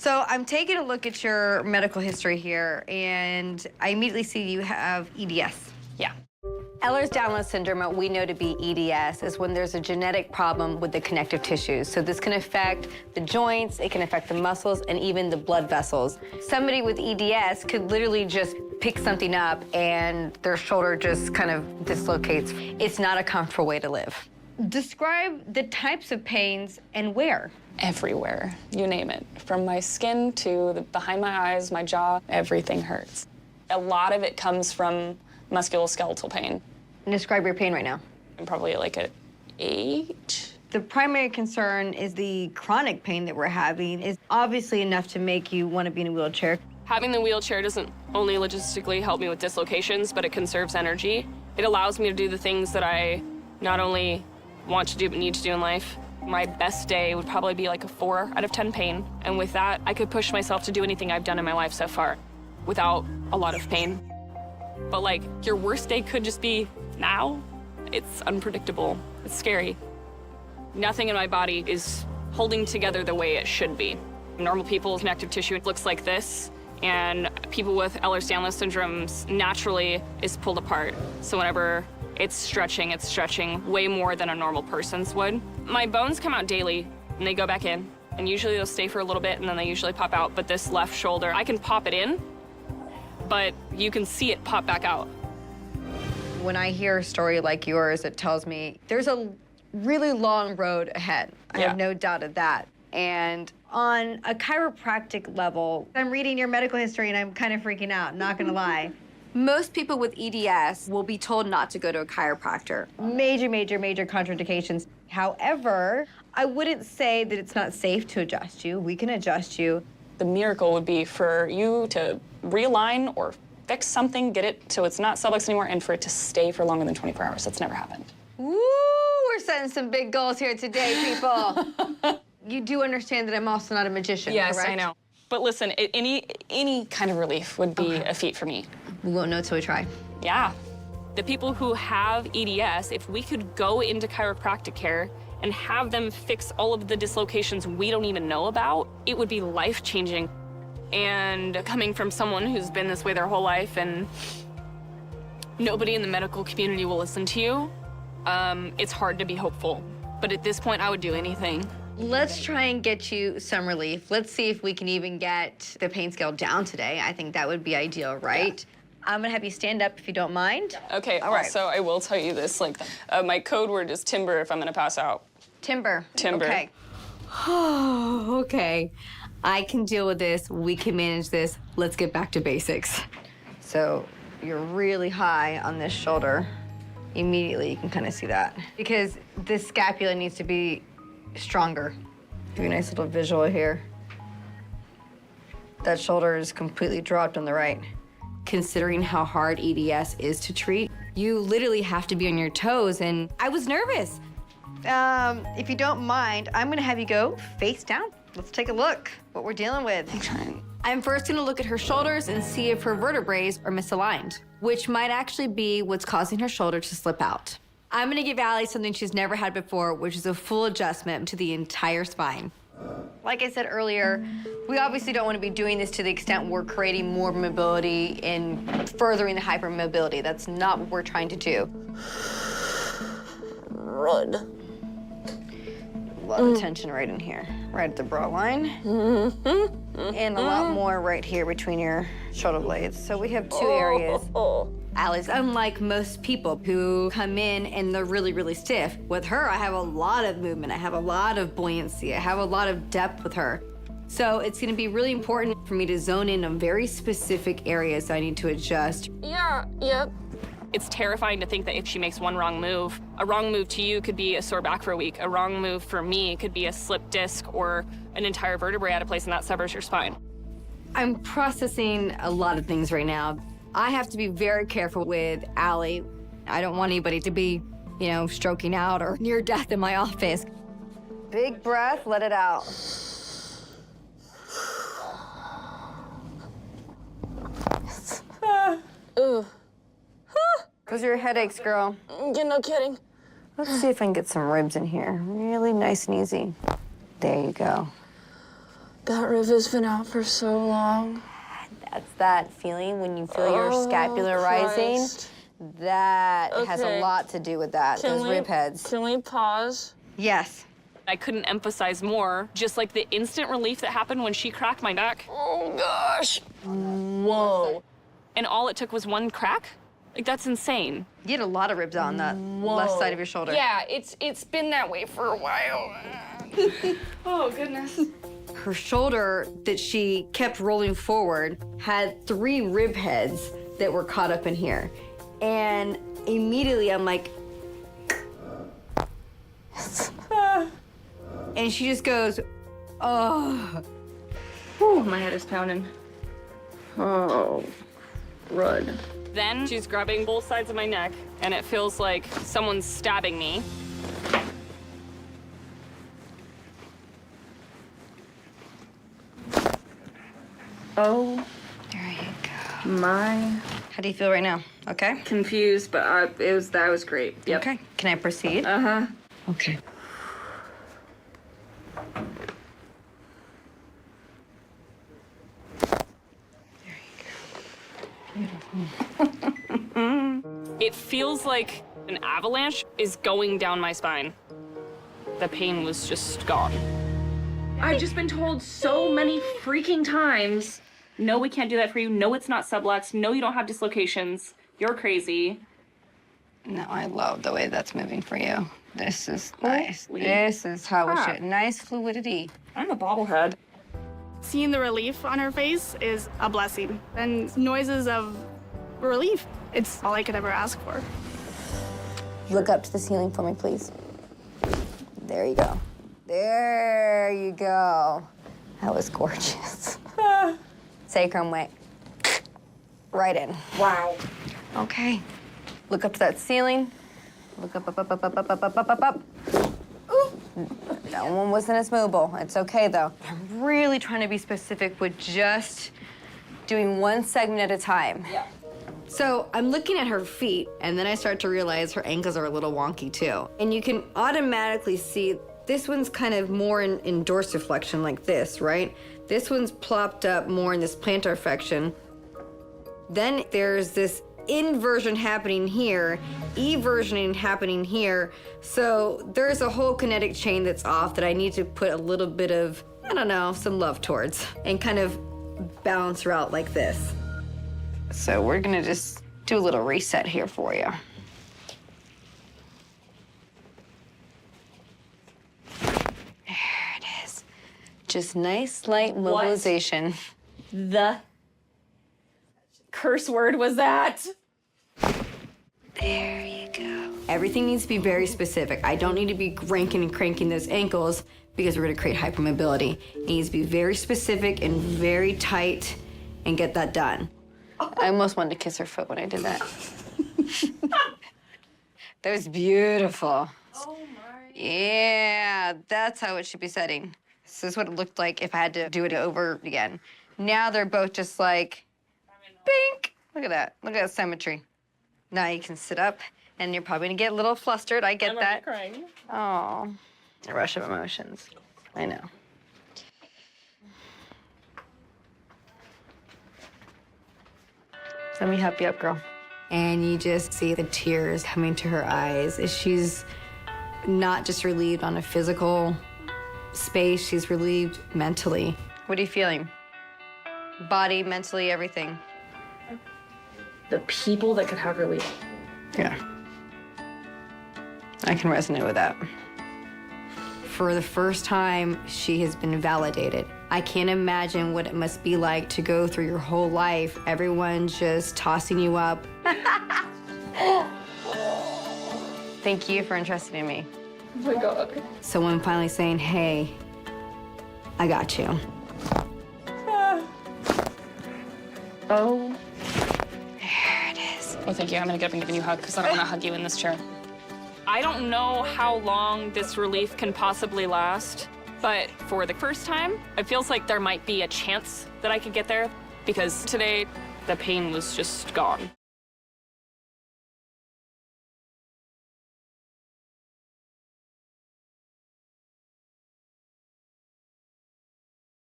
So I'm taking a look at your medical history here, and I immediately see you have EDS. Yeah. Ehlers-Danlos syndrome, what we know to be EDS, is when there's a genetic problem with the connective tissues. So this can affect the joints, it can affect the muscles, and even the blood vessels. Somebody with EDS could literally just pick something up and their shoulder just kind of dislocates. It's not a comfortable way to live. Describe the types of pains and where. Everywhere, you name it. From my skin to behind my eyes, my jaw, everything hurts. A lot of it comes from musculoskeletal pain. Describe your pain right now. I'm probably like at 8. The primary concern is the chronic pain that we're having is obviously enough to make you want to be in a wheelchair. Having the wheelchair doesn't only logistically help me with dislocations, but it conserves energy. It allows me to do the things that I not only want to do but need to do in life. My best day would probably be like a 4 out of 10 pain. And with that, I could push myself to do anything I've done in my life so far without a lot of pain. But like, your worst day could just be now. It's unpredictable. It's scary. Nothing in my body is holding together the way it should be. Normal people's connective tissue looks like this, and people with Ehlers-Danlos syndromes naturally is pulled apart. So whenever it's stretching way more than a normal person's would. My bones come out daily, and they go back in. And usually they'll stay for a little bit, and then they usually pop out. But this left shoulder, I can pop it in, but you can see it pop back out. When I hear a story like yours, it tells me there's a really long road ahead. I have no doubt of that. And on a chiropractic level, I'm reading your medical history and I'm kind of freaking out, not gonna lie. Most people with EDS will be told not to go to a chiropractor. Major, major, major contraindications. However, I wouldn't say that it's not safe to adjust you. We can adjust you. The miracle would be for you to realign or fix something, get it so it's not subluxed anymore, and for it to stay for longer than 24 hours. That's never happened. Woo, we're setting some big goals here today, people. You do understand that I'm also not a magician, yes, correct? I know. But listen, any kind of relief would be a feat for me. We won't know till we try. Yeah. The people who have EDS, if we could go into chiropractic care and have them fix all of the dislocations we don't even know about, it would be life-changing. And coming from someone who's been this way their whole life and nobody in the medical community will listen to you, it's hard to be hopeful. But at this point, I would do anything. Let's try and get you some relief. Let's see if we can even get the pain scale down today. I think that would be ideal, right? Yeah. I'm gonna have you stand up if you don't mind. Okay, all right. Also, I will tell you this, like, my code word is timber if I'm gonna pass out. Timber. Timber. Okay. Oh, okay. I can deal with this. We can manage this. Let's get back to basics. So you're really high on this shoulder. Immediately, you can kind of see that. Because this scapula needs to be stronger. Give you a nice little visual here. That shoulder is completely dropped on the right. Considering how hard EDS is to treat, you literally have to be on your toes, and I was nervous. If you don't mind, I'm gonna have you go face down. Let's take a look what we're dealing with. I'm first gonna look at her shoulders and see if her vertebrae are misaligned, which might actually be what's causing her shoulder to slip out. I'm gonna give Allie something she's never had before, which is a full adjustment to the entire spine. Like I said earlier, we obviously don't want to be doing this to the extent we're creating more mobility and furthering the hypermobility. That's not what we're trying to do. Run. A lot of tension right in here, right at the brow line. And a lot more right here between your shoulder blades. So we have two areas. Allie's unlike most people who come in and they're really, really stiff. With her, I have a lot of movement. I have a lot of buoyancy. I have a lot of depth with her. So it's gonna be really important for me to zone in on very specific areas I need to adjust. Yeah, yep. It's terrifying to think that if she makes one wrong move, a wrong move to you could be a sore back for a week. A wrong move for me could be a slipped disc or an entire vertebrae out of place, and that severs your spine. I'm processing a lot of things right now. I have to be very careful with Allie. I don't want anybody to be, you know, stroking out or near death in my office. Big breath, let it out. Those are your headaches, girl. You're no kidding. Let's see if I can get some ribs in here. Really nice and easy. There you go. That rib has been out for so long. That's that feeling when you feel your scapula rising. Christ. That has a Okay. lot to do with that, those rib heads. Can we pause? Yes. I couldn't emphasize more, just like the instant relief that happened when she cracked my neck. Oh gosh. Whoa. And all it took was one crack? Like, that's insane. You had a lot of ribs on the left side of your shoulder. Yeah, it's been that way for a while. Oh goodness. Her shoulder that she kept rolling forward had 3 rib heads that were caught up in here. And immediately I'm like, and she just goes, oh. Whew, my head is pounding. Oh, run. Then she's grabbing both sides of my neck, and it feels like someone's stabbing me. Oh There you go. my. How do you feel right now? Okay? Confused, but that was great. Yep. Okay. Can I proceed? Uh-huh. Okay. It feels like an avalanche is going down my spine. The pain was just gone. I've just been told so many freaking times, no, we can't do that for you. No, it's not subluxed. No, you don't have dislocations. You're crazy. No, I love the way that's moving for you. This is nice. Holy This is how it crap. should. Nice fluidity. I'm a bobblehead. Seeing the relief on her face is a blessing. And noises of relief, it's all I could ever ask for. Look up to the ceiling for me, please. There you go. There you go. That was gorgeous. Sacrum weight. Right in. Wow. Okay. Look up to that ceiling. Look up, up, up, up, up, up, up, up, up, up, up. Ooh. That one wasn't as movable. It's okay, though. I'm really trying to be specific with just doing one segment at a time. Yeah. So I'm looking at her feet, and then I start to realize her ankles are a little wonky, too. And you can automatically see this one's kind of more in dorsiflexion like this, right? This one's plopped up more in this plantar flexion. Then there's this inversion happening here, eversioning happening here. So there's a whole kinetic chain that's off that I need to put a little bit of, I don't know, some love towards and kind of balance her out like this. So we're gonna just do a little reset here for you. There it is. Just nice, light mobilization. The curse word was that? There you go. Everything needs to be very specific. I don't need to be cranking and cranking those ankles because we're gonna create hypermobility. It needs to be very specific and very tight and get that done. I almost wanted to kiss her foot when I did that. That was beautiful. Oh my. Yeah, that's how it should be setting. This is what it looked like if I had to do it over again. Now they're both just like, bink. Look at that. Look at that symmetry. Now you can sit up, and you're probably gonna get a little flustered. I get that. Crying. Oh, a rush of emotions. I know. Let me help you up, girl. And you just see the tears coming to her eyes as she's not just relieved on a physical space, she's relieved mentally. What are you feeling? Body, mentally, everything. The people that could have relief. Yeah. I can resonate with that. For the first time, she has been validated. I can't imagine what it must be like to go through your whole life, everyone just tossing you up. Thank you for entrusting in me. Oh my God. Someone finally saying, hey, I got you. Oh. There it is. Oh, thank you. I'm gonna get up and give you a hug because I don't want to hug you in this chair. I don't know how long this relief can possibly last, but for the first time, it feels like there might be a chance that I could get there because today the pain was just gone.